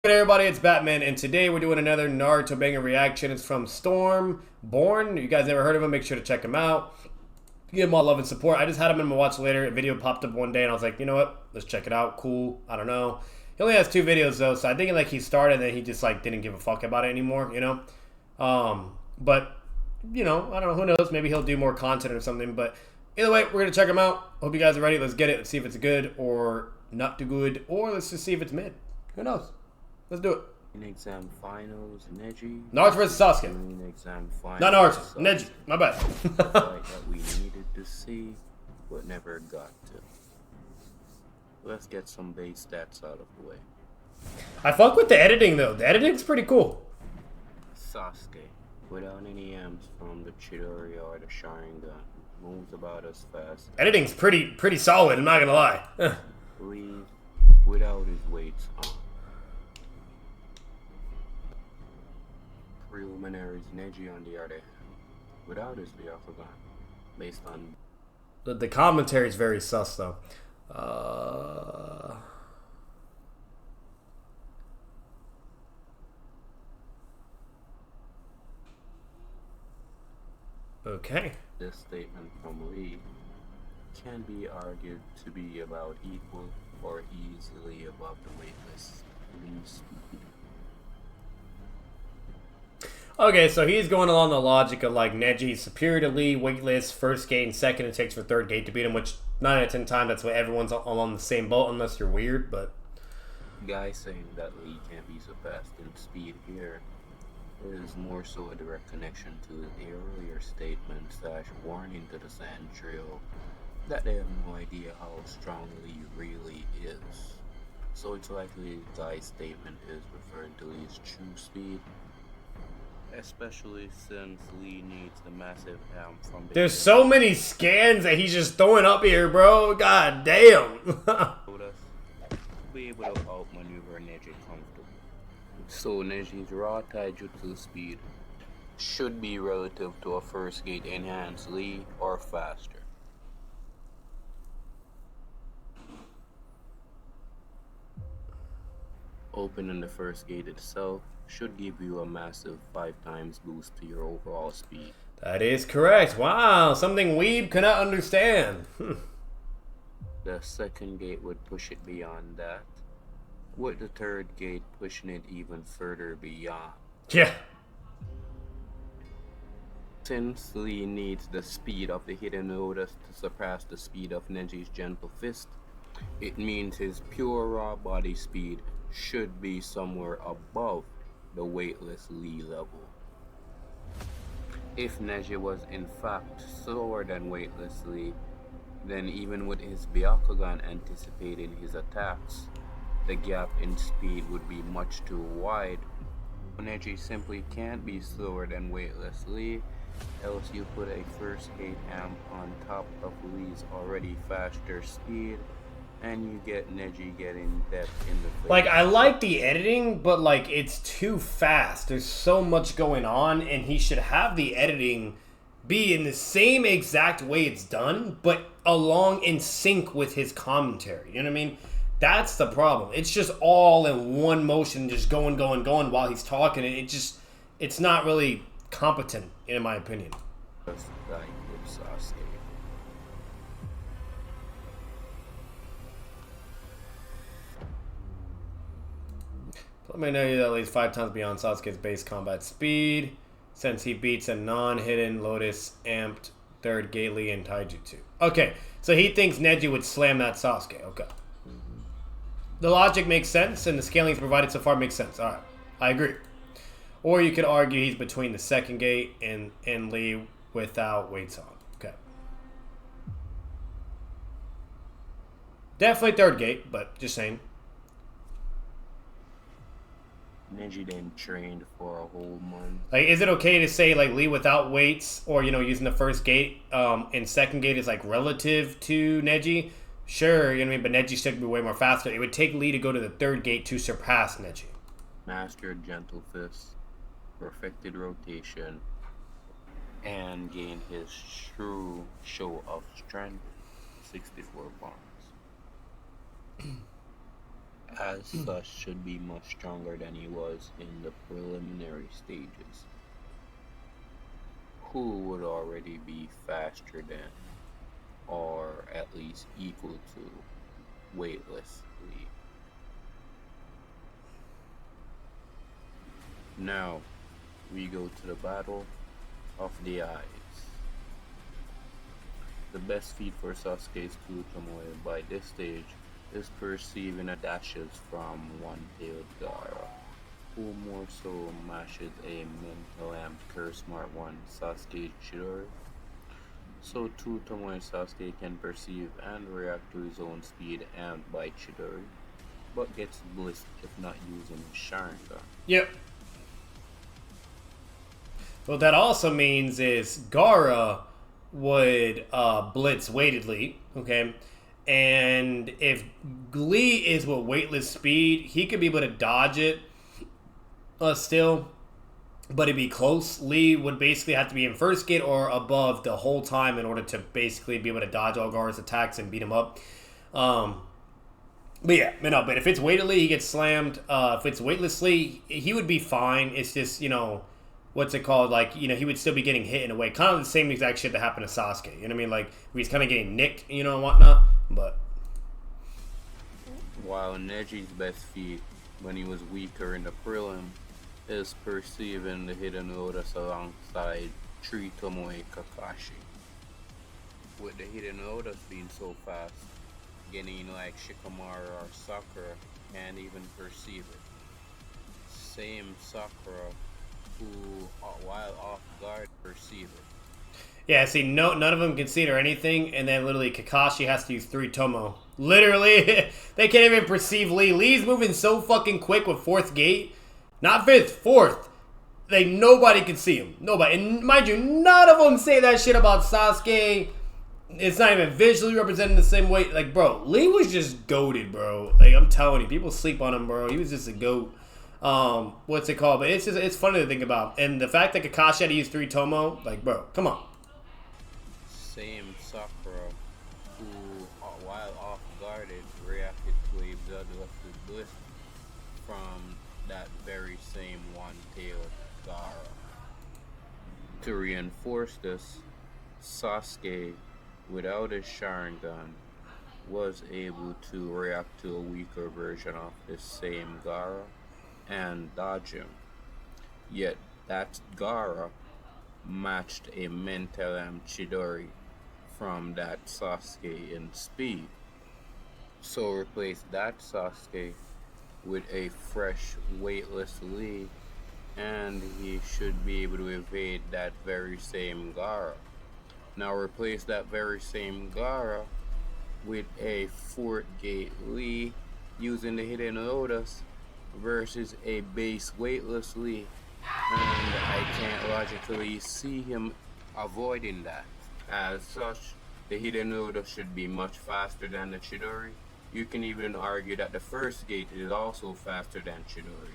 Hey everybody, it's Batman, and today we're doing another Naruto banger reaction. It's from Stormborn. You guys never heard of him, make sure to check him out. Give him all love and support. I just had him in my watch later. A video popped up one day, and I was like, you know what? Let's check it out. Cool. I don't know. He only has 2 videos, though, so I think like he started, and then he just like didn't give a fuck about it anymore, you know? But, you know, I don't know. Who knows? Maybe he'll do more content or something, but either way, we're going to check him out. Hope you guys are ready. Let's get it. Let's see if it's good or not too good, or let's just see if it's mid. Who knows? Let's do it. In exam finals, Neji. Naruto versus Sasuke. In exam finals, Not Naruto. Sasuke. Neji. My bad. The fight that we needed to see, but never got to. Let's get some base stats out of the way. I fuck with the editing though. The editing's pretty cool. Sasuke, without any M's from the Chidori or the Sharingan, moves about as fast. Editing's pretty solid. I'm not gonna lie. Lee, without his weights on. Preliminaries Neji on the other hand, without his Byakugan, based on The commentary is very sus though. Okay. this statement from Lee can be argued to be about equal or easily above the weightless Lee's speed. Okay, so he's going along the logic of like Neji's superior to Lee, weightless, first gate, and second it takes for third gate to beat him, which 9 out of 10 times that's what everyone's all on the same boat unless you're weird, but Guy saying that Lee can't be surpassed in speed here is more so a direct connection to the earlier statement / warning to the Sand Trio that they have no idea how strong Lee really is. So it's likely Guy's statement is referring to Lee's true speed, especially since Lee needs the massive amp from the there's so many scans that he's just throwing up here, bro. God damn. be able to outmaneuver Neji comfortably. So Neji's raw taijutsu speed should be relative to a first gate enhanced Lee or faster. Opening the first gate itself should give you a massive 5 times boost to your overall speed. That is correct. Wow, something weeb cannot understand. The second gate would push it beyond that, with the third gate pushing it even further beyond. Yeah. Since Lee needs the speed of the hidden lotus to surpass the speed of Neji's gentle fist, it means his pure raw body speed should be somewhere above the weightless Lee level. If Neji was in fact slower than weightless Lee, then even with his Byakugan anticipating his attacks, the gap in speed would be much too wide. Neji simply can't be slower than weightless Lee, else you put a first gate amp on top of Lee's already faster speed, and you get Neji getting depth in the face. Like, I like the editing, but like it's too fast. There's so much going on, and he should have the editing be in the same exact way it's done, but along in sync with his commentary. You know what I mean? That's the problem. It's just all in one motion, just going while he's talking. It's not really competent, in my opinion. Just like with Sasuke. Let me know you at least 5 times beyond Sasuke's base combat speed, since he beats a non-hidden Lotus amped third gate Lee and Taijutsu. Okay, so he thinks Neji would slam that Sasuke. Okay. The logic makes sense, and the scaling he's provided so far makes sense. Alright, I agree. Or you could argue he's between the second gate and Lee without weights on. Okay. Definitely third gate, but just saying. Neji then trained for a whole month. Like, is it okay to say like Lee without weights, or you know, using the first gate and second gate is like relative to Neji? Sure, you know what I mean, but Neji should be way more faster. It would take Lee to go to the third gate to surpass Neji. Mastered gentle fist, perfected rotation, and gained his true show of strength, 64 bonds. as such, should be much stronger than he was in the preliminary stages. Who would already be faster than, or at least equal to, weightlessly? Now, we go to the battle of the eyes. The best feat for Sasuke's Tomoe by this stage is perceiving dashes from one-tailed Gaara, who more so matches a mental and curse-smart one, Sasuke Chidori. So Tomoe Sasuke can perceive and react to his own speed and by Chidori, but gets blitzed if not using his Sharingan. Yep. What that also means is Gaara would blitz weightedly, okay? And if Lee is with weightless speed, he could be able to dodge it still, but it'd be close. Lee would basically have to be in first gate or above the whole time in order to basically be able to dodge all Gaara's attacks and beat him up. But yeah, but if it's weightedly, he gets slammed. If it's weightlessly, he would be fine. It's just, what's it called? Like, he would still be getting hit in a way. Kind of the same exact shit that happened to Sasuke. You know what I mean? Like, he's kind of getting nicked, and whatnot. But while Neji's best feat, when he was weaker in the prelim, is perceiving the hidden lotus alongside Tomoe Kakashi. With the hidden lotus being so fast, getting like Shikamaru or Sakura can't even perceive it. Same Sakura who, while off guard, perceive it. yeah, see, none of them can see it or anything, and then literally Kakashi has to use 3 Tomo. Literally, they can't even perceive Lee. Lee's moving so fucking quick with 4th gate. Not 5th, 4th. Nobody can see him. Nobody. And mind you, none of them say that shit about Sasuke. It's not even visually represented the same way. Like, bro, Lee was just goated, bro. Like, I'm telling you, people sleep on him, bro. He was just a goat. What's it called? But it's funny to think about. And the fact that Kakashi had to use 3 Tomo, like, bro, come on. Same Sakura who, while off guarded, reacted to a bloodlusted blitz from that very same one-tailed Gaara. To reinforce this, Sasuke, without his Sharingan, was able to react to a weaker version of this same Gaara and dodge him. Yet that Gaara matched a mental Chidori from that Sasuke in speed. So replace that Sasuke with a fresh, weightless Lee, and he should be able to evade that very same Gaara. Now replace that very same Gaara with a 4th gate Lee using the hidden lotus versus a base weightless Lee, and I can't logically see him avoiding that. As such, the hidden lotus should be much faster than the Chidori. You can even argue that the 1st gate is also faster than Chidori.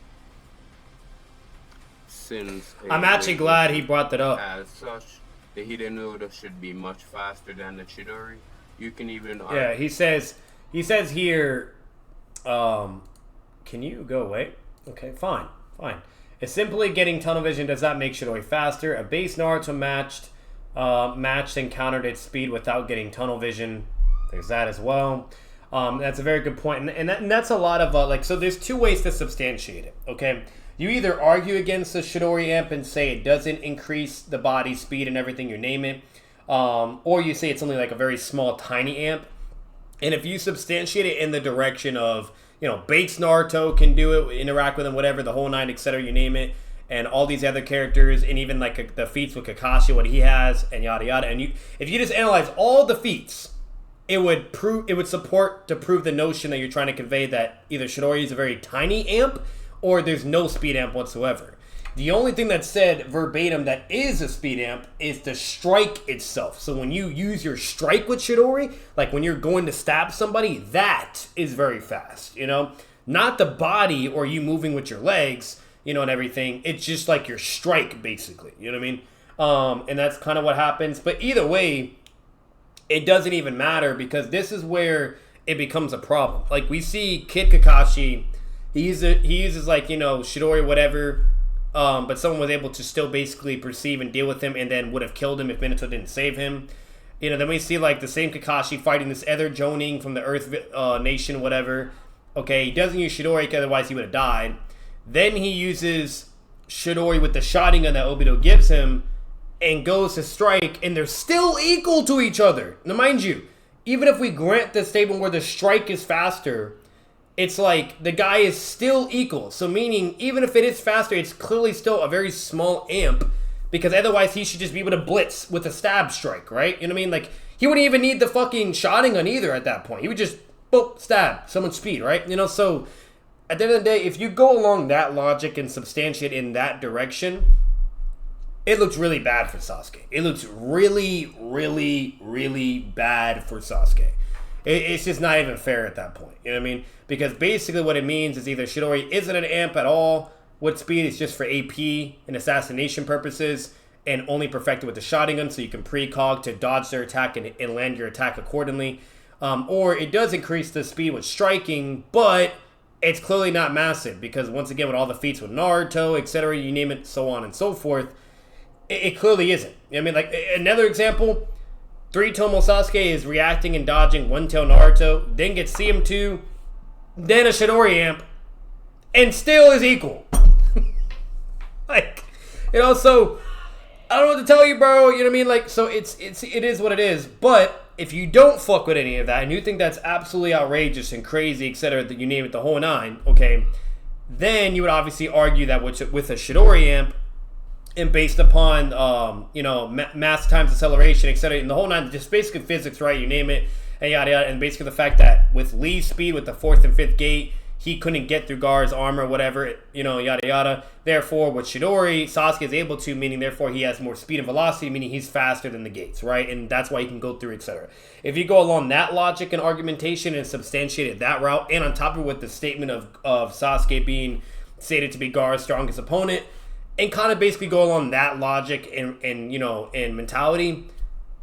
Since I'm actually glad he brought that up. As such, the hidden lotus should be much faster than the Chidori. You can even argue. Yeah, he says here, can you go away? Okay, fine. It's simply getting tunnel vision does not make Chidori faster. A base Naruto matched and countered its speed without getting tunnel vision. There's that as well. That's a very good point. And that's a lot of, so there's 2 ways to substantiate it, okay? You either argue against the Chidori amp and say it doesn't increase the body speed and everything, you name it. Or you say it's only like a very small, tiny amp. And if you substantiate it in the direction of, Bates Naruto can do it, interact with him, whatever, the whole 9, etc., you name it, and all these other characters, and even like the feats with Kakashi, what he has, and yada yada. And if you just analyze all the feats, it would support to prove the notion that you're trying to convey that either Chidori is a very tiny amp or there's no speed amp whatsoever. The only thing that's said verbatim that is a speed amp is the strike itself. So when you use your strike with Chidori, like when you're going to stab somebody, that is very fast, Not the body or you moving with your legs, and everything. It's just like your strike, basically. You know what I mean? And that's kind of what happens. But either way, it doesn't even matter because this is where it becomes a problem. Like, we see Kid Kakashi, he uses like, you know, Chidori, whatever, but someone was able to still basically perceive and deal with him, and then would have killed him if Minato didn't save him. You know, then we see like the same Kakashi fighting this other Jonin from the Earth Nation, whatever. Okay, he doesn't use Chidori because otherwise he would have died. Then he uses Chidori with the Sharingan that Obito gives him and goes to strike, and they're still equal to each other. Now, mind you, even if we grant the statement where the strike is faster, it's like the guy is still equal. So meaning, even if it is faster, it's clearly still a very small amp, because otherwise he should just be able to blitz with a stab strike, right? You know what I mean? Like, he wouldn't even need the fucking Sharingan either at that point. He would just, boop, stab, someone's speed, right? You know, so at the end of the day, if you go along that logic and substantiate in that direction, it looks really bad for Sasuke. It looks really, really, really bad for Sasuke. It's just not even fair at that point. You know what I mean? Because basically what it means is either Chidori isn't an amp at all with speed, it's just for AP and assassination purposes, and only perfected with the Sharingan, so you can precog to dodge their attack and land your attack accordingly. Or it does increase the speed with striking, but it's clearly not massive, because once again, with all the feats with Naruto, etc., you name it, so on and so forth, it clearly isn't. You know what I mean? Like, another example, 3-Tomo Sasuke is reacting and dodging one-tail Naruto, then gets CM2, then a Chidori amp, and still is equal. Like, you know, so I don't know what to tell you, bro. You know what I mean? Like, so it is what it is. But if you don't fuck with any of that and you think that's absolutely outrageous and crazy, etc., that you name it, the whole nine, okay, then you would obviously argue that with a Chidori amp, and based upon you know, mass times acceleration, etc., and the whole nine, just basically physics, right? You name it, and yada yada, and basically the fact that with Lee's speed with the 4th and 5th gate, he couldn't get through Gaara's armor, whatever, you know, yada yada. Therefore, with Chidori, Sasuke is able to, meaning therefore he has more speed and velocity, meaning he's faster than the gates, right? And that's why he can go through, etc. If you go along that logic and argumentation and substantiate it that route, and on top of it with the statement of Sasuke being stated to be Gaara's strongest opponent, and kind of basically go along that logic and you know, and mentality,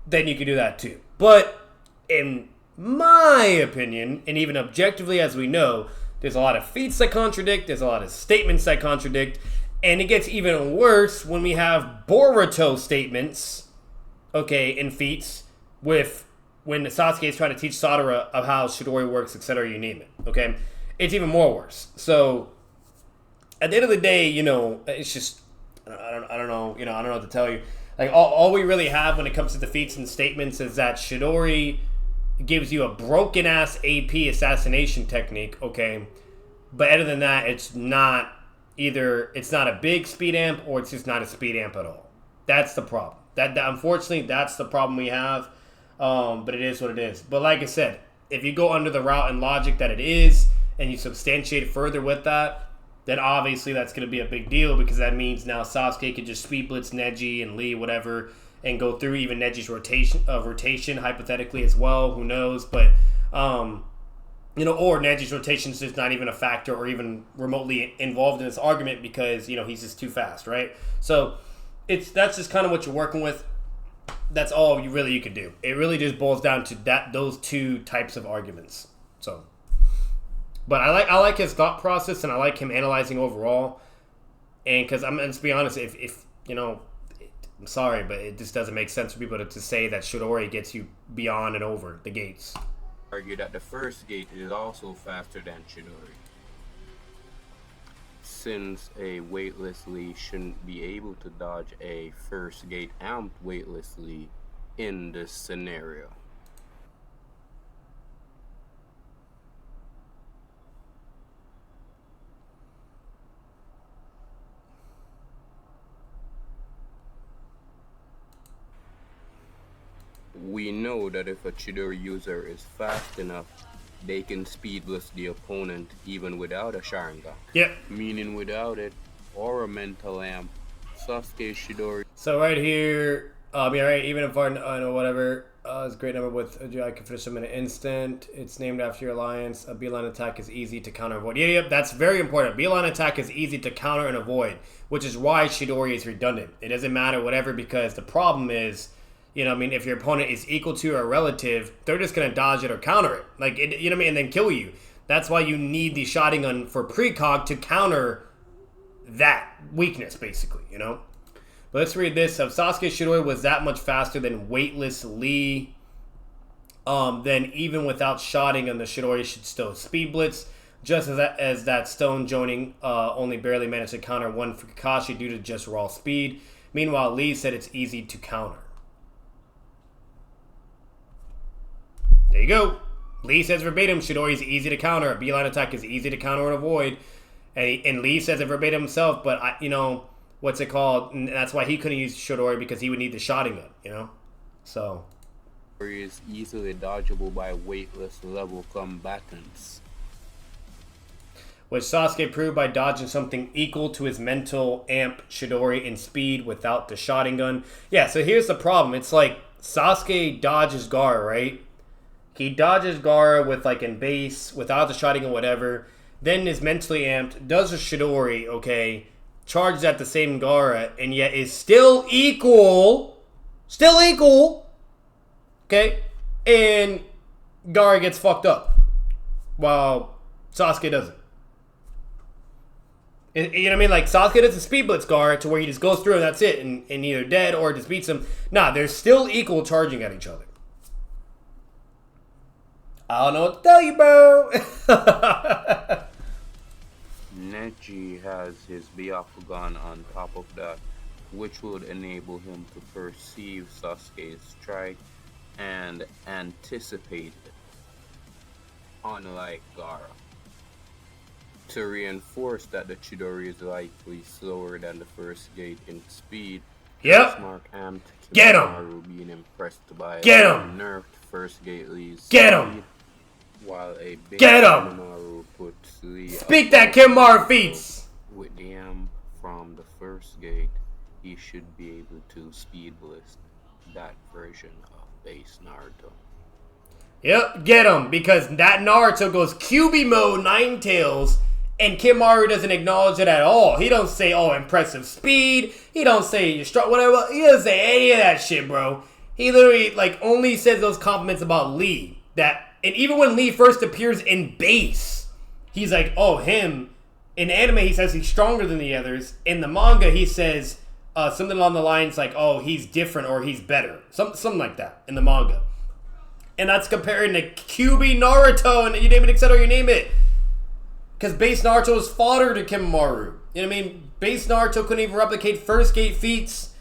then you can do that too. But in my opinion, and even objectively as we know, there's a lot of feats that contradict, there's a lot of statements that contradict, and it gets even worse when we have Boruto statements, okay, in feats, with when Sasuke is trying to teach Sadara of how Chidori works, etc., you name it, okay? It's even more worse. So, at the end of the day, you know, it's just, I don't know, you know, I don't know what to tell you. Like, all we really have when it comes to the feats and statements is that Chidori gives you a broken-ass AP assassination technique, okay? But other than that, it's not a big speed amp, or it's just not a speed amp at all. That's the problem. That unfortunately, that's the problem we have. But it is what it is. But like I said, if you go under the route and logic that it is, and you substantiate further with that, then obviously that's going to be a big deal, because that means now Sasuke can just speed blitz Neji and Lee, whatever, and go through even Neji's rotation hypothetically as well. Who knows? But you know, or Neji's rotation is just not even a factor or even remotely involved in this argument, because, you know, he's just too fast, right? So that's just kind of what you're working with. That's all you could do. It really just boils down to those two types of arguments. So, but I like his thought process, and I like him analyzing overall. And because let's be honest, if you know, I'm sorry, but it just doesn't make sense for people to say that Chidori gets you beyond and over the gates. Argue that the first gate is also faster than Chidori, since a weightless Lee shouldn't be able to dodge a first gate amped weightless Lee in this scenario. We know that if a Chidori user is fast enough, they can speedless the opponent even without a Sharingan. Yep. Meaning without it, or a mental amp, Sasuke Chidori. So right here, right, even if I know whatever, it's a great number with I can finish them in an instant. It's named after your alliance. A beeline attack is easy to counter and avoid. Yep, that's very important. Beeline attack is easy to counter and avoid, which is why Chidori is redundant. It doesn't matter whatever, because the problem is You know what I mean? If your opponent is equal to or relative, they're just going to dodge it or counter it. Like, you know what I mean? And then kill you. That's why you need the Sharingan for precog to counter that weakness, basically, you know? But let's read this. If Sasuke Chidori was that much faster than weightless Lee, then even without Sharingan, the Chidori should still speed blitz. Just as that stone joining only barely managed to counter one for Kakashi due to just raw speed. Meanwhile, Lee said it's easy to counter. There you go. Lee says verbatim, Chidori is easy to counter. A beeline attack is easy to counter and avoid. And Lee says it verbatim himself, but, what's it called? And that's why he couldn't use Chidori, because he would need the Sharingan, you know? So. Is easily dodgeable by weightless level combatants. Which Sasuke proved by dodging something equal to his mental amp Chidori in speed without the Sharingan. Yeah, so here's the problem. It's like Sasuke dodges Gaara, right? He dodges Gaara with like in base, without the Sharingan, whatever. Then is mentally amped, does a Chidori, okay, charges at the same Gaara, and yet is still equal, okay, and Gaara gets fucked up, while Sasuke doesn't. You know what I mean? Like, Sasuke doesn't speed blitz Gaara to where he just goes through and that's it, and either dead or just beats him. Nah, they're still equal charging at each other. I don't know what to tell you, bro. Neji has his Byakugan on top of that, which would enable him to perceive Sasuke's strike and anticipate it, unlike Gaara. To reinforce that the Chidori is likely slower than the first gate in speed, Yep. Mark amped Get him. Kimaru being impressed by Get him. nerfed first gate Lee's Get him. speed, while a big Get him. Kimaru puts Lee Speak that Kimaru feats. with the amp from the first gate. He should be able to speed blitz that version of base Naruto. Yep, get him. Because that Naruto goes QB mode, Nine Tails, and Kimaru doesn't acknowledge it at all. He don't say, oh, impressive speed. He don't say you're strong, whatever. He doesn't say any of that shit, bro. He literally, like, only says those compliments about Lee. And even when Lee first appears in base, he's like, oh, him. In anime, he says he's stronger than the others. In the manga, he says something along the lines like, oh, he's different or he's better. Something like that in the manga. And that's comparing to QB Naruto and you name it, etc. You name it. Because base Naruto is fodder to Kimaru. You know what I mean? Base Naruto couldn't even replicate first gate feats.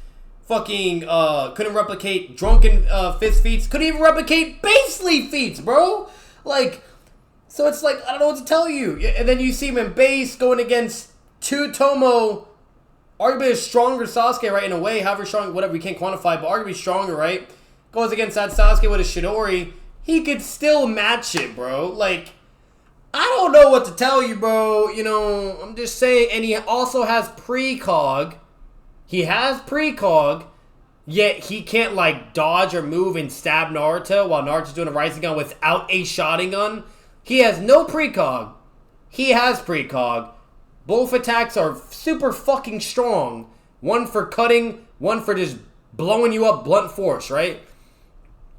Fucking couldn't replicate drunken fist feats. Couldn't even replicate basely feats, bro. Like, so it's like, I don't know what to tell you. And then you see him in base going against Tomo, arguably a stronger Sasuke, right? In a way, however strong, whatever, we can't quantify, but arguably stronger, right? Goes against that Sasuke with a Chidori. He could still match it, bro. Like, I don't know what to tell you, bro. You know, I'm just saying. And he also has precog. He has precog, yet he can't, like, dodge or move and stab Naruto while Naruto's doing a Rising Gun without a Sharingan. He has no precog. He has precog. Both attacks are super fucking strong. One for cutting, one for just blowing you up blunt force, right?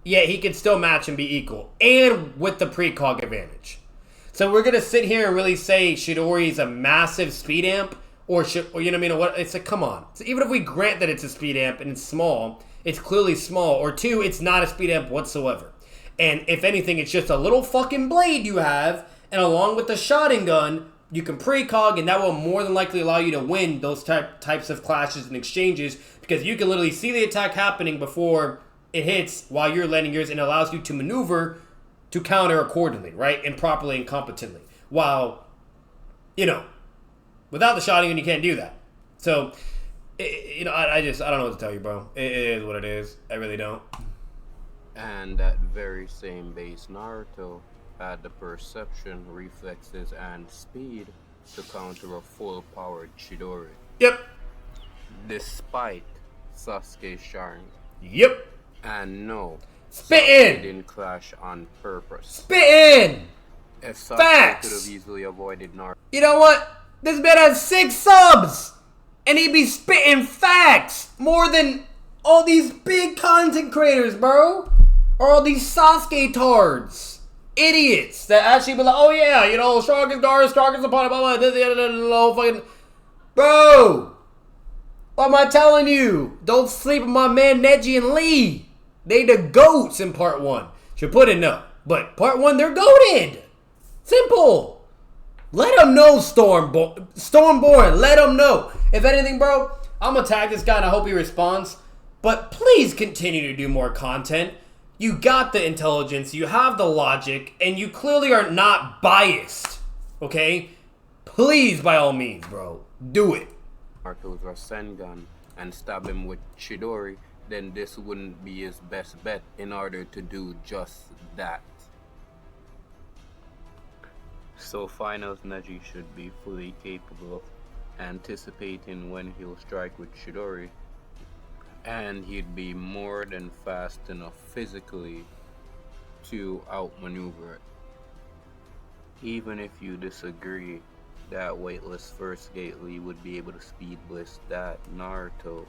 Yet he can still match and be equal. And with the precog advantage. So we're going to sit here and really say Chidori's a massive speed amp? Or you know what I mean? What, it's like, come on. So even if we grant that it's a speed amp and it's small, it's clearly small. Or two, it's not a speed amp whatsoever. And if anything, it's just a little fucking blade you have. And along with the Sharingan, you can precog, and that will more than likely allow you to win those types of clashes and exchanges. Because you can literally see the attack happening before it hits while you're landing yours, and it allows you to maneuver to counter accordingly, right? And properly and competently. While, you know, without the Sharingan, you can't do that. So, you know, I don't know what to tell you, bro. It is what it is. I really don't. And that very same base Naruto had the perception, reflexes, and speed to counter a full-powered Chidori. Yep. Despite Sasuke's Sharingan. Yep. And no, Spittin'! didn't clash on purpose. Spittin'! If Sasuke Facts! could have easily avoided Naruto. You know what? This man has 6 subs! And he be spitting facts! More than All these big content creators, bro, are all these Sasuke tards. Idiots that actually be like, oh yeah, you know, strongest Gaara, strongest opponent, blah, blah, blah, fucking... Bro! What am I telling you? Don't sleep with my man Neji and Lee. They the GOATs in part 1. Should put it no. But part 1, they're GOATed. Simple. Let them know, Stormborn. Let them know. If anything, bro, I'm going to tag this guy and I hope he responds. But please continue to do more content. You got the intelligence, you have the logic, and you clearly are not biased. Okay? Please, by all means, bro, do it. Naruto's Rasengan and stab him with Chidori, then this wouldn't be his best bet in order to do just that. So finals Neji should be fully capable of anticipating when he'll strike with Chidori, and he'd be more than fast enough physically to outmaneuver it. Even if you disagree that weightless first gate Lee would be able to speed bliss that Naruto,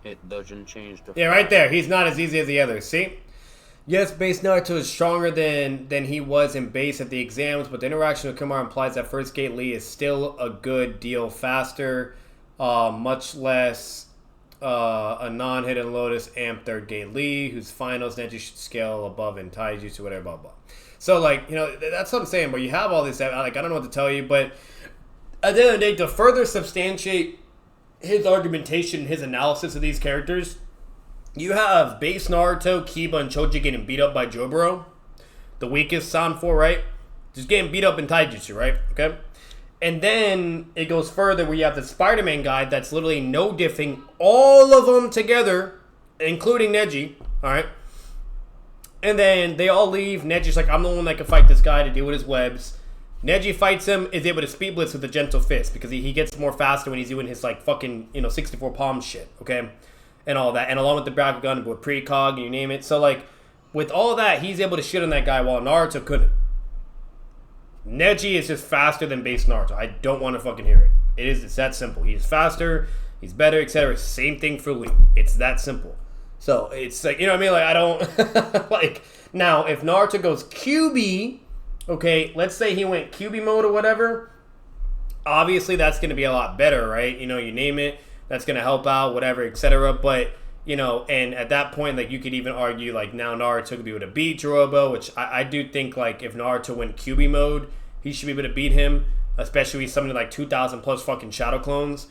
it doesn't change the Yeah, right there. He's not as easy as the others. See? Yes, base Naruto is stronger than he was in base at the exams, but the interaction with Kumar implies that first gate Lee is still a good deal faster, much less a non-hidden Lotus amp third gate Lee, whose finals Neji should scale above in Taijutsu, whatever, blah, blah. So, like, you know, that's what I'm saying, but you have all this, like, I don't know what to tell you, but at the end of the day, to further substantiate his argumentation, his analysis of these characters, you have base Naruto, Kiba, and Choji getting beat up by Joburo, the weakest Sanfo, right? Just getting beat up in Taijutsu, right? Okay? And then it goes further where you have the Spider-Man guy that's literally no diffing all of them together, including Neji, alright? And then they all leave. Neji's like, I'm the one that can fight this guy to deal with his webs. Neji fights him, is able to speed blitz with a gentle fist because he gets more faster when he's doing his, like, fucking, 64 palm shit, okay? And all that. And along with the Byakugan with precog and you name it. So, like, with all that, he's able to shit on that guy while Naruto couldn't. Neji is just faster than base Naruto. I don't want to fucking hear it. It's that simple. He's faster, he's better, etc. Same thing for Lee. It's that simple. So, it's like, you know what I mean? Like, I don't... like, now, if Naruto goes QB, okay, let's say he went QB mode or whatever, obviously that's going to be a lot better, right? You know, you name it, that's going to help out, whatever, etc. But, you know, and at that point, like, you could even argue, like, now Naruto could be able to beat Jirobo, which I do think, like, if Naruto went QB mode, he should be able to beat him, especially with something like 2,000 plus fucking Shadow Clones.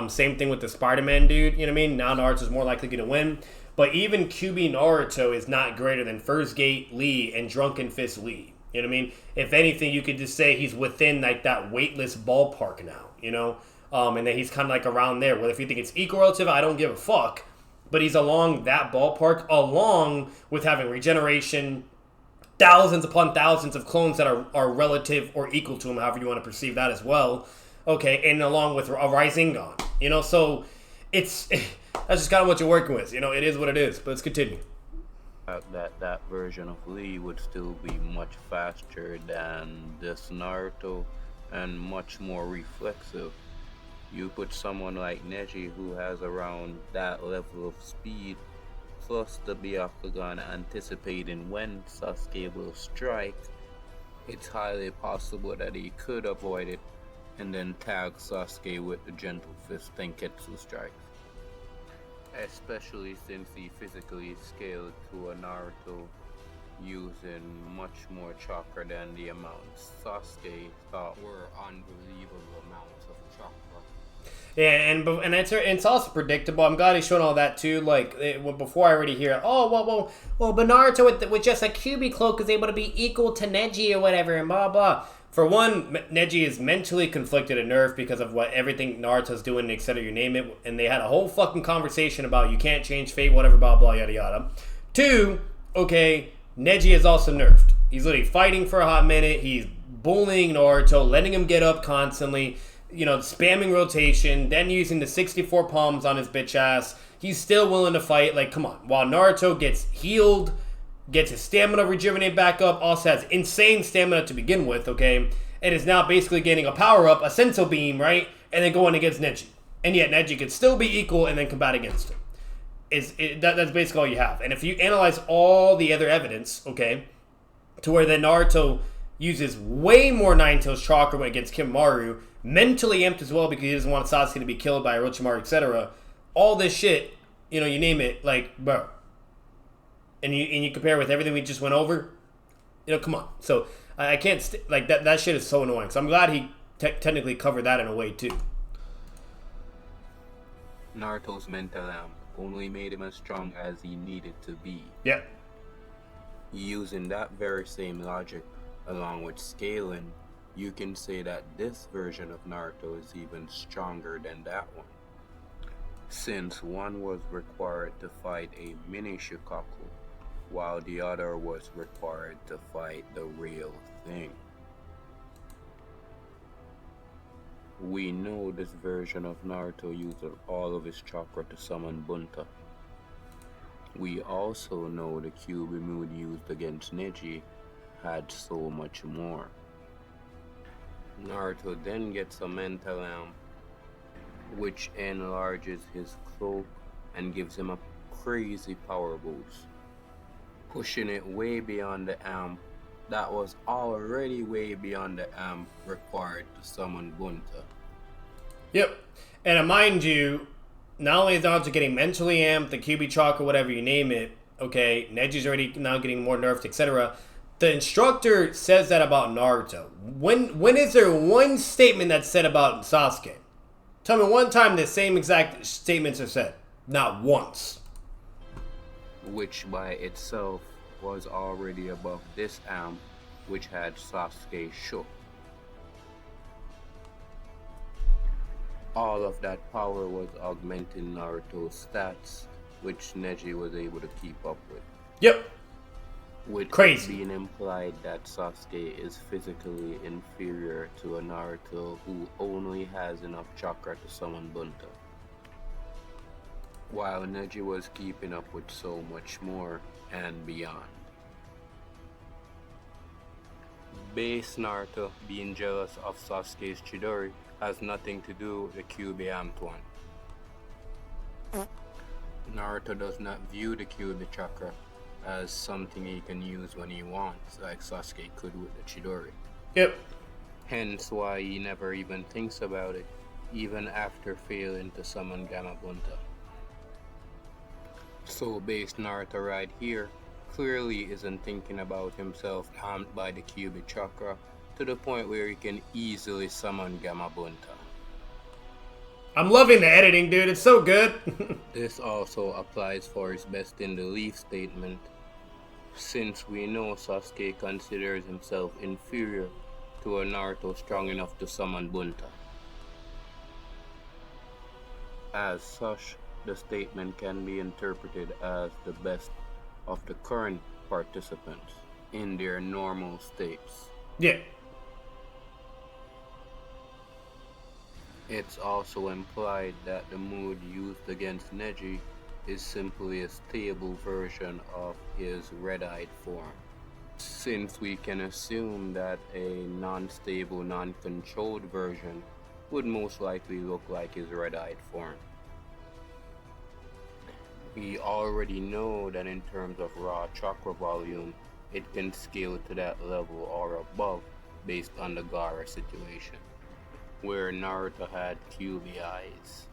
Same thing with the Spider-Man dude, you know what I mean? Now Naruto's more likely going to win. But even QB Naruto is not greater than First Gate Lee and Drunken Fist Lee. You know what I mean? If anything, you could just say he's within, like, that weightless ballpark now, you know? And then he's kind of, like, around there. Well, if you think it's equal relative, I don't give a fuck. But he's along that ballpark, along with having regeneration, thousands upon thousands of clones that are relative or equal to him, however you want to perceive that as well. Okay, and along with a Rasengan. You know, so it's... That's just kind of what you're working with. You know, it is what it is. But let's continue. That version of Lee would still be much faster than this Naruto and much more reflexive. You put someone like Neji who has around that level of speed, plus the Byakugan anticipating when Sasuke will strike, it's highly possible that he could avoid it and then tag Sasuke with the gentle fist Tenketsu strike. Especially since he physically scaled to a Naruto using much more chakra than the amounts Sasuke thought were unbelievable amounts of chakra. Yeah, and it's also predictable. I'm glad he's showing all that too. Like, before I already hear, oh, well, but Naruto with just a QB cloak is able to be equal to Neji or whatever, and blah, blah. For one, Neji is mentally conflicted at Nerf because of what everything Naruto's doing, etc., you name it. And they had a whole fucking conversation about you can't change fate, whatever, blah, blah, yada, yada. Two, okay, Neji is also nerfed. He's literally fighting for a hot minute. He's bullying Naruto, letting him get up constantly, you know, spamming rotation, then using the 64 palms on his bitch ass. He's still willing to fight. Like, come on. While Naruto gets healed, gets his stamina rejuvenated back up, also has insane stamina to begin with, okay? And is now basically getting a power-up, a Senso Beam, right? And then going against Neji. And yet Neji could still be equal and then combat against him. That's basically all you have. And if you analyze all the other evidence, okay, to where then Naruto uses way more Nine Tails Chakra against Kimmaru, mentally amped as well because he doesn't want Sasuke to be killed by Orochimaru, etc. All this shit, you know, you name it, like, bro. And you compare with everything we just went over, you know, come on. So I can't like that. That shit is so annoying. So I'm glad he technically covered that in a way too. Naruto's mental amp only made him as strong as he needed to be. Yeah. Using that very same logic, along with scaling, you can say that this version of Naruto is even stronger than that one, since one was required to fight a mini Shukaku, while the other was required to fight the real thing. We know this version of Naruto used all of his chakra to summon Bunta. We also know the Kyuubi mood used against Neji had so much more. Naruto then gets a mental amp, which enlarges his cloak and gives him a crazy power boost, pushing it way beyond the amp that was already way beyond the amp required to summon Bunta. Yep. And mind you, not only is Naruto getting mentally amped, the Kyuubi Chakra, whatever you name it, okay, Neji's already now getting more nerfed, etc. The instructor says that about Naruto. When is there one statement that's said about Sasuke? Tell me one time the same exact statements are said. Not once. Which by itself was already above this amp, which had Sasuke shook. All of that power was augmenting Naruto's stats, which Neji was able to keep up with. Yep. With crazy it being implied that Sasuke is physically inferior to a Naruto who only has enough chakra to summon Bunta, while Neji was keeping up with so much more and beyond. Base Naruto being jealous of Sasuke's Chidori has nothing to do with the Kyuubi amped one. Naruto does not view the Kyuubi chakra as something he can use when he wants, like Sasuke could with the Chidori. Yep. Hence why he never even thinks about it, even after failing to summon Gamabunta. So base Naruto right here clearly isn't thinking about himself harmed by the Kyuubi chakra to the point where he can easily summon Gamabunta. I'm loving the editing, dude. It's so good. This also applies for his best in the leaf statement, since we know Sasuke considers himself inferior to a Naruto strong enough to summon Bunta. As such, the statement can be interpreted as the best of the current participants in their normal states. Yeah. It's also implied that the mood used against Neji is simply a stable version of his red-eyed form, since we can assume that a non-stable, non-controlled version would most likely look like his red-eyed form. We already know that in terms of raw chakra volume, it can scale to that level or above based on the Gaara situation, where Naruto had Kyuubi eyes,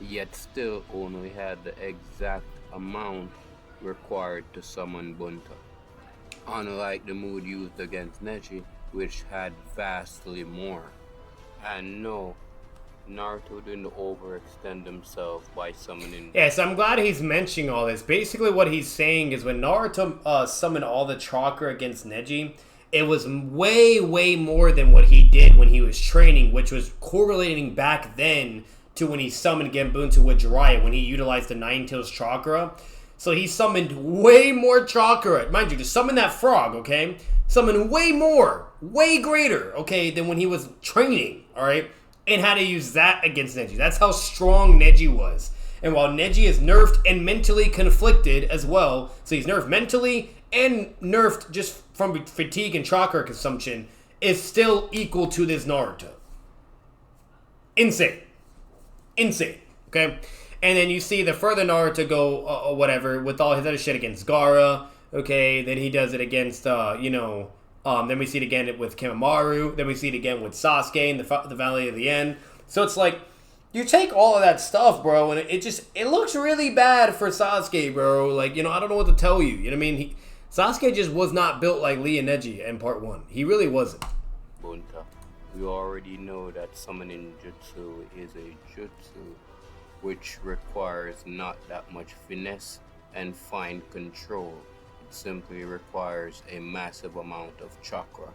yet still only had the exact amount required to summon Bunta, unlike the mood used against Neji, which had vastly more. And no, Naruto didn't overextend himself by summoning. Yes, I'm glad he's mentioning all this. Basically what he's saying is when Naruto summoned all the chakra against Neji, it was way, way more than what he did when he was training, which was correlating back then to when he summoned Genbunta with Jiraiya, when he utilized the Nine Tails Chakra. So he summoned way more chakra. Mind you, to summon that frog, okay? Summoned way more, way greater, okay, than when he was training, alright? And how to use that against Neji. That's how strong Neji was. And while Neji is nerfed and mentally conflicted as well, so he's nerfed mentally and nerfed just from fatigue and chakra consumption, is still equal to this Naruto. Insane. Insane. Okay? And then you see the further Naruto go, whatever, with all his other shit against Gaara. Okay, then he does it against, then we see it again with Kimamaru. Then we see it again with Sasuke in the Valley of the End. So it's like, you take all of that stuff, bro, and it looks really bad for Sasuke, bro. Like, I don't know what to tell you. You know what I mean? Sasuke just was not built like Lee and Neji in part 1. He really wasn't. Bunta. We already know that summoning jutsu is a jutsu which requires not that much finesse and fine control. It simply requires a massive amount of chakra.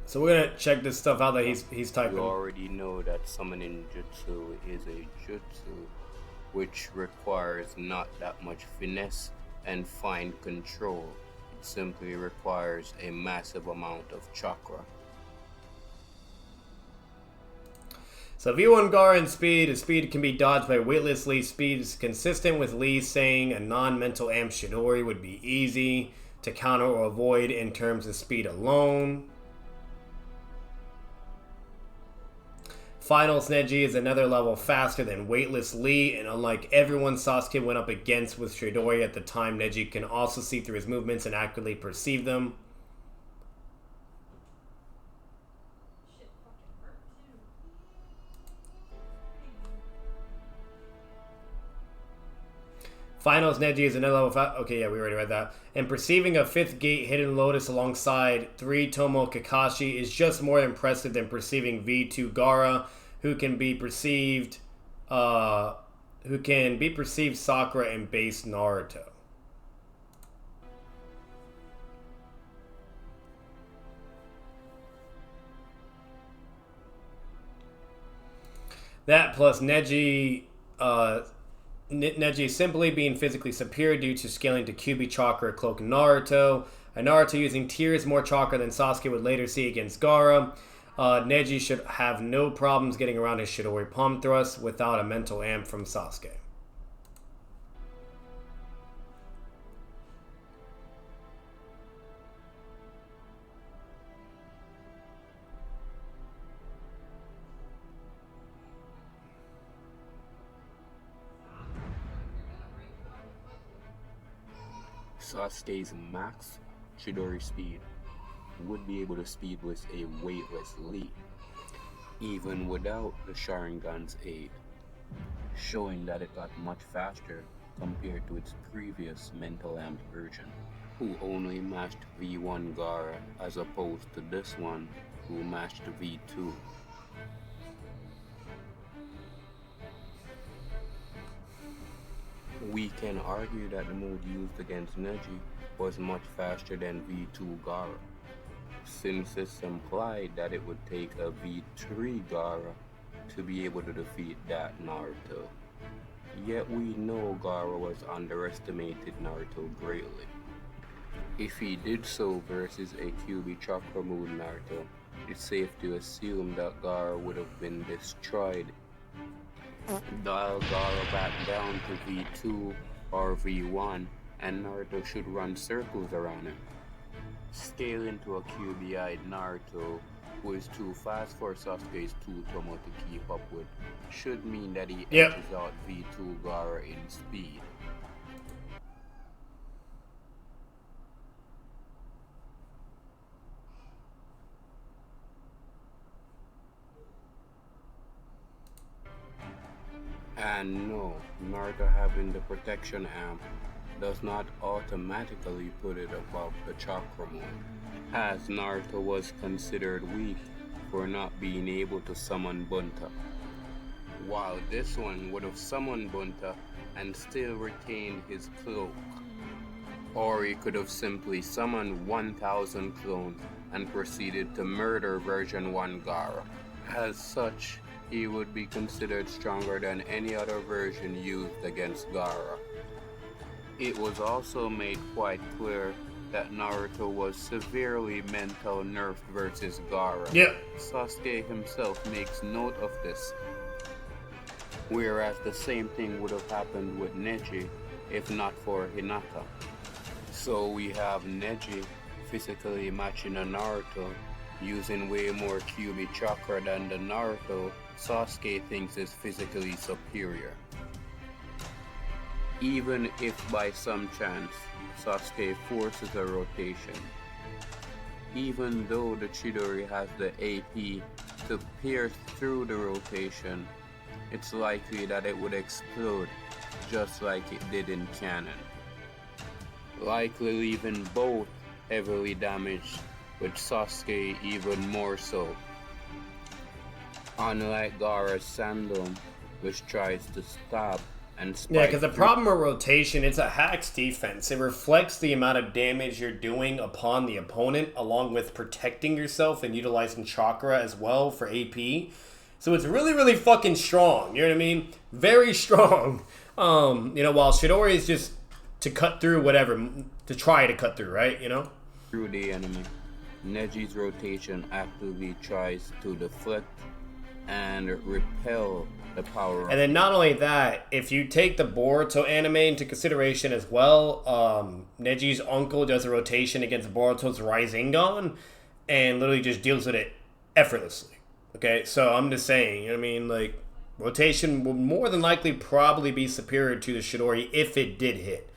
So we're gonna check this stuff out that he's typing. You already know that summoning jutsu is a jutsu which requires not that much finesse and fine control. It simply requires a massive amount of chakra. So V1 Gaara and speed. His speed can be dodged by weightless Lee. Speed is consistent with Lee saying a non-mental amp Chidori would be easy to counter or avoid in terms of speed alone. Finals Neji is another level faster than weightless Lee, and unlike everyone Sasuke went up against with Chidori at the time, Neji can also see through his movements and accurately perceive them. Finals Neji is another level fast. Okay, yeah, we already read that. And perceiving a 5th gate hidden lotus alongside 3 Tomo Kakashi is just more impressive than perceiving V2 Gaara, who can be perceived Sakura and base Naruto. That plus Neji simply being physically superior due to scaling to Kyuubi Chakra cloak Naruto. Naruto using tiers more chakra than Sasuke would later see against Gaara. Neji should have no problems getting around his Chidori palm thrust without a mental amp from Sasuke. Sasuke's max Chidori speed would be able to speed with a weightless Lee, even without the Sharingan's aid, showing that it got much faster compared to its previous mental amp version, who only matched V1 Gaara as opposed to this one who matched V2. We can argue that the move used against Neji was much faster than V2 Gaara, since it's implied that it would take a V3 Gaara to be able to defeat that Naruto. Yet we know Gaara was underestimated Naruto greatly. If he did so versus a Kyuubi Chakra move Naruto, it's safe to assume that Gaara would have been destroyed. Dial Gaara back down to V2 or V1, and Naruto should run circles around him. Scale into a Kyuubi-eyed Naruto, who is too fast for Sasuke's 2 Tomo to keep up with, should mean that he edges out V2 Gaara in speed. And no, Naruto having the protection amp does not automatically put it above the Chakra mode, as Naruto was considered weak for not being able to summon Bunta, while this one would have summoned Bunta and still retained his cloak. Or he could have simply summoned 1000 clones and proceeded to murder version 1 Gaara. As such, he would be considered stronger than any other version used against Gaara. It was also made quite clear that Naruto was severely mental nerfed versus Gaara. Yeah. Sasuke himself makes note of this, whereas the same thing would have happened with Neji if not for Hinata. So we have Neji physically matching a Naruto, using way more QB Chakra than the Naruto Sasuke thinks is physically superior. Even if by some chance Sasuke forces a rotation, even though the Chidori has the AP to pierce through the rotation, it's likely that it would explode just like it did in canon, likely leaving both heavily damaged, with Sasuke even more so. Unlike Gaara's Sandom, which tries to stop and spike. Yeah, because the problem with rotation, it's a hacks defense. It reflects the amount of damage you're doing upon the opponent, along with protecting yourself and utilizing Chakra as well for AP. So it's really, really fucking strong. You know what I mean? Very strong. While Chidori is just to cut through whatever, to try to cut through, right? Through the enemy. Neji's rotation actively tries to deflect and repel the power. And then not only that, if you take the Boruto anime into consideration as well, Neji's uncle does a rotation against Boruto's Rasengan and literally just deals with it effortlessly. Okay, so I'm just saying, rotation will more than likely probably be superior to the Chidori if it did hit.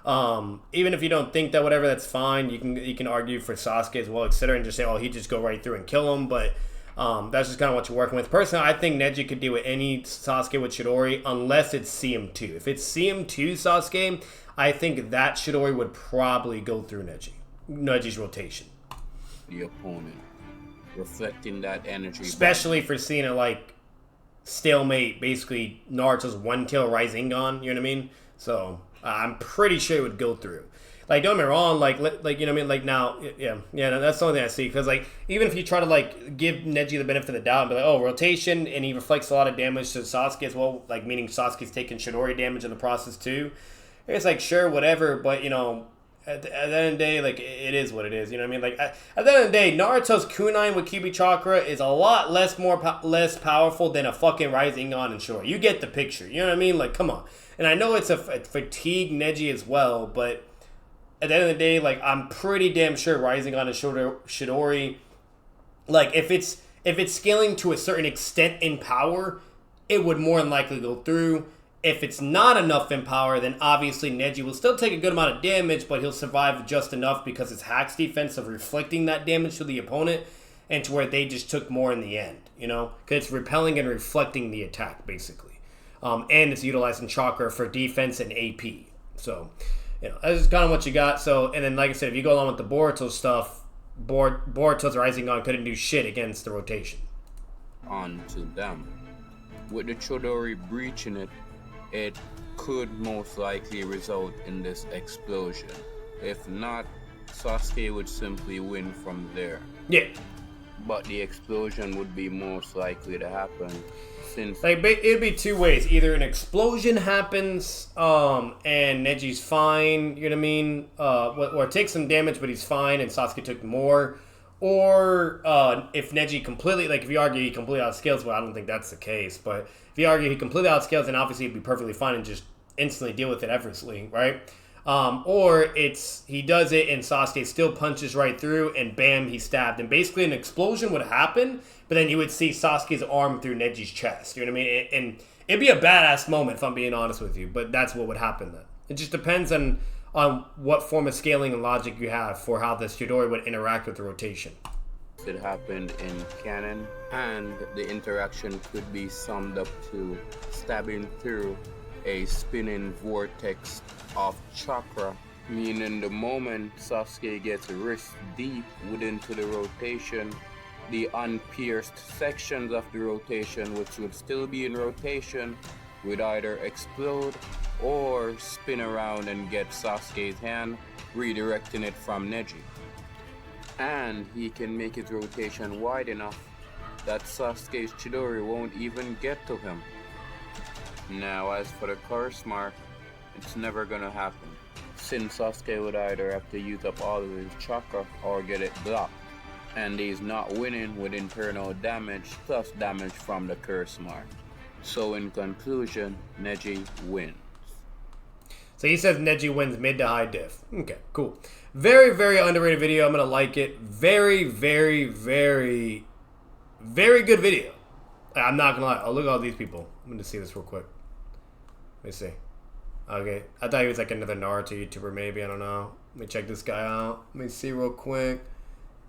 Even if you don't think that, whatever, that's fine. You can argue for Sasuke as well, etc., and just say, oh, he'd just go right through and kill him. But that's just kind of what you're working with. Personally, I think Neji could deal with any Sasuke with Chidori unless it's CM2. If it's CM2 Sasuke, I think that Chidori would probably go through Neji's rotation. The opponent, reflecting that energy. Especially for seeing it like stalemate, basically Naruto's one-tail Rasengan, you know what I mean? So I'm pretty sure it would go through. Don't get me wrong, now, that's the only thing I see, because, even if you try to, give Neji the benefit of the doubt and be like, oh, rotation, and he reflects a lot of damage to Sasuke as well, meaning Sasuke's taking Chidori damage in the process, too, it's sure, whatever, but, at the end of the day, it is what it is, you know what I mean? At the end of the day, Naruto's kunai with QB Chakra is a lot less powerful than a fucking Rasengan and Chidori. You get the picture, you know what I mean? Come on. And I know it's a fatigue Neji as well, but at the end of the day, I'm pretty damn sure Rasengan and Chidori, if it's scaling to a certain extent in power, it would more than likely go through. If it's not enough in power, then obviously Neji will still take a good amount of damage, but he'll survive just enough because it's Hack's defense of reflecting that damage to the opponent, and to where they just took more in the end, because it's repelling and reflecting the attack, basically. And it's utilizing Chakra for defense and AP. So, that's just kind of what you got. So, and then, like I said, if you go along with the Boruto stuff, Boruto's Rasengan couldn't do shit against the rotation. On to them. With the Chidori breaching it, it could most likely result in this explosion. If not, Sasuke would simply win from there. Yeah. But the explosion would be most likely to happen since... it'd be two ways. Either an explosion happens, and Neji's fine, you know what I mean? Or takes some damage, but he's fine, and Sasuke took more. Or, if Neji completely, if you argue he completely outscales, well, I don't think that's the case, but if you argue he completely outscales, then obviously he'd be perfectly fine and just instantly deal with it effortlessly, right? Or he does it and Sasuke still punches right through and bam, he's stabbed. And basically an explosion would happen, but then you would see Sasuke's arm through Neji's chest. You know what I mean? And it'd be a badass moment if I'm being honest with you, but that's what would happen then. It just depends on what form of scaling and logic you have for how the Chidori would interact with the rotation. It happened in canon, and the interaction could be summed up to stabbing through a spinning vortex of Chakra, meaning the moment Sasuke gets wrist deep into the rotation, the unpierced sections of the rotation, which would still be in rotation, would either explode or spin around and get Sasuke's hand, redirecting it from Neji. And he can make his rotation wide enough that Sasuke's Chidori won't even get to him. Now, as for the curse mark, it's never gonna happen. since Sasuke would either have to use up all of his chakra or get it blocked, and he's not winning with internal damage plus damage from the curse mark. So in conclusion, Neji wins. So he says Neji wins mid to high diff. Okay, cool. Very, very underrated video. I'm going to like it. Very, very, very, very good video. I'm not going to lie. Oh, look at all these people. I'm going to see this real quick. Let me see. Okay. I thought he was like another Naruto YouTuber maybe. I don't know. Let me check this guy out. Let me see real quick.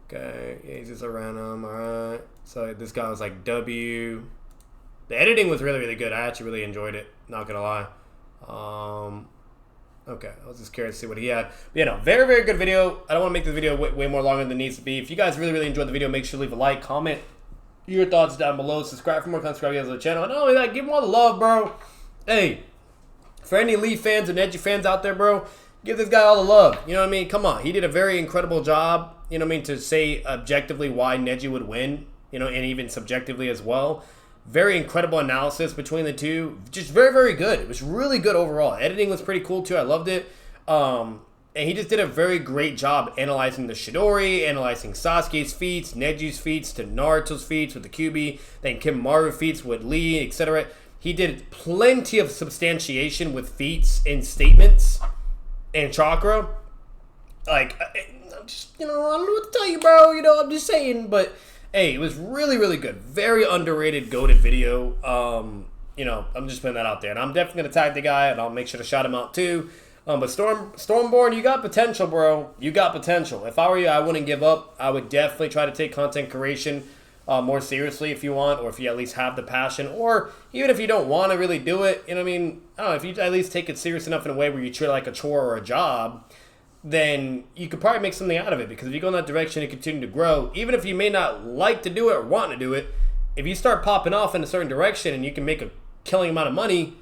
Okay. Yeah, he's just a random. Alright. So this guy was like W. The editing was really, really good. I actually really enjoyed it. Not going to lie. Okay, I was just curious to see what he had. But yeah, no, very, very good video. I don't want to make this video way more longer than it needs to be. If you guys really, really enjoyed the video, make sure to leave a like, comment your thoughts down below. Subscribe for more content videos on the channel. And not only that, give them all the love, bro. Hey, for any Lee fans and Neji fans out there, bro, give this guy all the love. You know what I mean? Come on. He did a very incredible job, you know what I mean, to say objectively why Neji would win, you know, and even subjectively as well. Very incredible analysis between the two. Just very, very good. It was really good overall. Editing was pretty cool too. I loved it. And he just did a very great job analyzing the Chidori, analyzing Sasuke's feats, Neji's feats, to Naruto's feats with the Kyuubi, then Kimimaro feats with Lee, etc. He did plenty of substantiation with feats and statements and Chakra. Like, I'm just, you know, I don't know what to tell you, bro. You know, I'm just saying, but hey, it was really, really good. Very underrated, goated video. You know, I'm just putting that out there. And I'm definitely going to tag the guy, and I'll make sure to shout him out too. But Stormborn, you got potential, bro. You got potential. If I were you, I wouldn't give up. I would definitely try to take content creation more seriously if you want, or if you at least have the passion, or even if you don't want to really do it. You know what I mean? I don't know, if you at least take it serious enough in a way where you treat it like a chore or a job, then you could probably make something out of it. Because if you go in that direction and continue to grow, even if you may not like to do it or want to do it, if you start popping off in a certain direction and you can make a killing amount of money,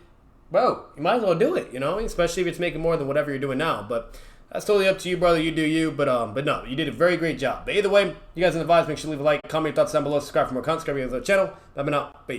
bro, you might as well do it, you know, especially if it's making more than whatever you're doing now. But that's totally up to you, brother. You do you. But no, you did a very great job. But either way, you guys in the vibes, make sure to leave a like, comment your thoughts down below, subscribe for more content, subscribe to the channel. Let me know. Peace.